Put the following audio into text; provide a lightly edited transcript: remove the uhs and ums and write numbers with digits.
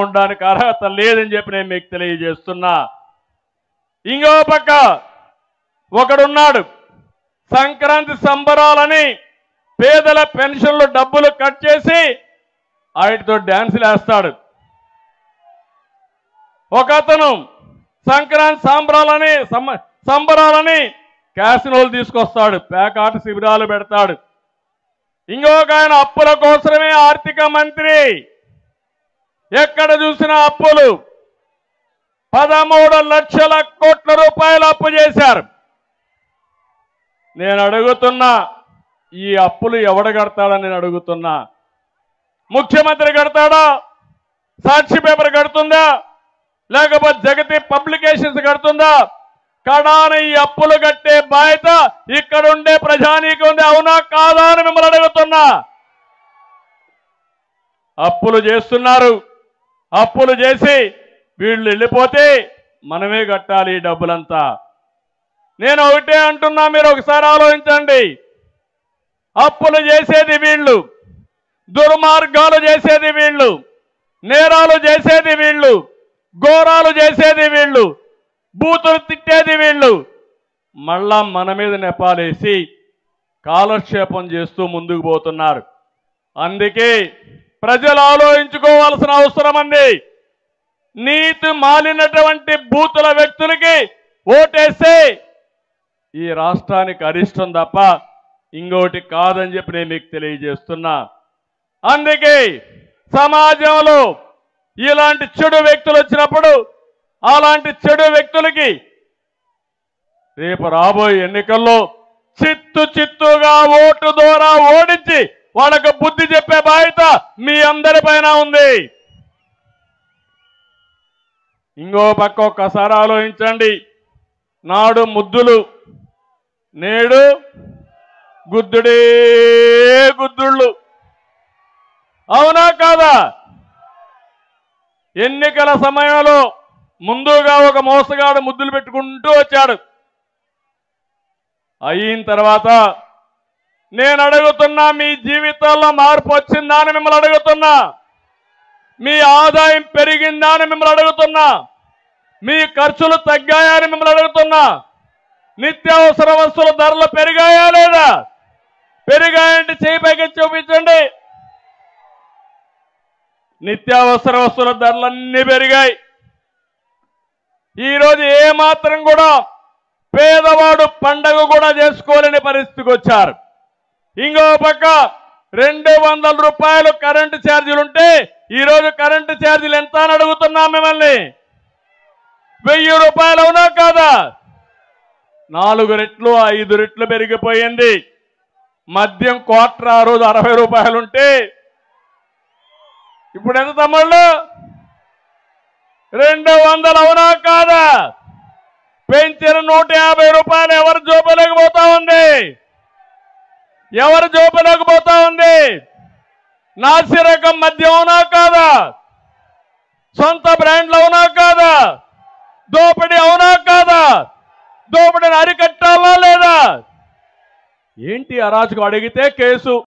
ఉండడానికి అర్హత లేదని చెప్పి నేను మీకు తెలియజేస్తున్నా. ఇంకో పక్క ఒకడున్నాడు, సంక్రాంతి సంబరాలని పేదల పెన్షన్లు డబ్బులు కట్ చేసి వాటితో డ్యాన్సులు వేస్తాడు. ఒక అతను సంక్రాంతి సంబరాలని క్యాసినోలు తీసుకొస్తాడు, పేకాట శిబిరాలు పెడతాడు. ఇంకొక ఆయన అప్పుల కోసమే ఆర్థిక మంత్రి, ఎక్కడ చూసినా అప్పులు. 13 లక్షల కోట్ల రూపాయలు అప్పు చేశారు. నేను అడుగుతున్నా, ఈ అప్పులు ఎవడు కడతాడని నేను అడుగుతున్నా. ముఖ్యమంత్రి కడతాడా? సాక్షి పేపర్ కడుతుందా? లేకపోతే జగతి పబ్లికేషన్స్ కడుతుందా? కడాన ఈ అప్పులు కట్టే బాధ్యత ఇక్కడుండే ప్రజానీకం ఉంది, అవునా కాదా అని మిమ్మల్ని అడుగుతున్నా. అప్పులు చేస్తున్నారు, అప్పులు చేసి వీళ్ళు వెళ్ళిపోతే మనమే కట్టాలి ఈ డబ్బులంతా. నేను ఒకటే అంటున్నా, మీరు ఒకసారి ఆలోచించండి. అప్పులు చేసేది వీళ్ళు, దుర్మార్గాలు చేసేది వీళ్ళు, నేరాలు చేసేది వీళ్ళు, ఘోరాలు చేసేది వీళ్ళు, బూతులు తిట్టేది వీళ్ళు. మళ్ళా మన మీద నెపాలేసి కాలక్షేపం చేస్తూ ముందుకు పోతున్నారు. అందుకే ప్రజలు ఆలోచించుకోవాల్సిన అవసరం ఉంది. నీతి మాలినటువంటి బూతుల వ్యక్తులకి ఓటేస్తే ఈ రాష్ట్రానికి అరిష్టం తప్ప ఇంకోటి కాదని చెప్పి నేను మీకు తెలియజేస్తున్నా. అందుకే సమాజంలో ఇలాంటి చెడు వ్యక్తులు వచ్చినప్పుడు అలాంటి చెడు వ్యక్తులకి రేపు రాబోయే ఎన్నికల్లో చిత్తుగా ఓటు ద్వారా ఓడించి వాళ్ళకు బుద్ధి చెప్పే బాధ్యత మీ అందరిపైన ఉంది. ఇంకో పక్క ఒక్కసారి ఆలోచించండి. నాడు ముద్దులు, నేడు గుద్దుడే గుద్దుళ్ళు, అవునా కాదా? ఎన్నికల సమయంలో ముందుగా ఒక మోసగాడు ముద్దులు పెట్టుకుంటూ వచ్చాడు. అయిన తర్వాత నేను అడుగుతున్నా, మీ జీవితాల్లో మార్పు వచ్చిందా అని మిమ్మల్ని అడుగుతున్నా. మీ ఆదాయం పెరిగిందా అని మిమ్మల్ని అడుగుతున్నా. మీ ఖర్చులు తగ్గాయా అని మిమ్మల్ని అడుగుతున్నా. నిత్యావసర వస్తువుల ధరలు పెరిగాయా లేదా? పెరిగాయంటే చేయి పైకి చూపించండి. నిత్యావసర వస్తువుల ధరలన్నీ పెరిగాయి. ఈరోజు ఏమాత్రం కూడా పేదవాడు పండగ కూడా చేసుకోలేని పరిస్థితికి వచ్చారు. ఇంకో పక్క 200 రూపాయలు కరెంటు ఛార్జీలు ఉంటే ఈరోజు కరెంటు ఛార్జీలు ఎంత అని అడుగుతున్నాం మిమ్మల్ని. 1000 రూపాయలు, అవునా కాదా? 4 రెట్లు 5 రెట్లు పెరిగిపోయింది. మద్యం క్వార్టర్ ఆ రోజు 60 రూపాయలు ఉంటే ఇప్పుడు ఎంత తమ్ముళ్ళు? 200, అవునా కాదా? పెంచిన 150 రూపాయలు ఎవరి జోబులోకి పోతా ఉంది? ఎవరి జోబులోకి పోతా ఉంది? నాసిరకం మద్యం, అవునా కాదా? సొంత బ్రాండ్లు, అవునా కాదా? దోపిడీ, అవునా కాదా? దోపిడీని అరికట్టాలా లేదా? ఏంటి అరాచకం? అడిగితే కేసు,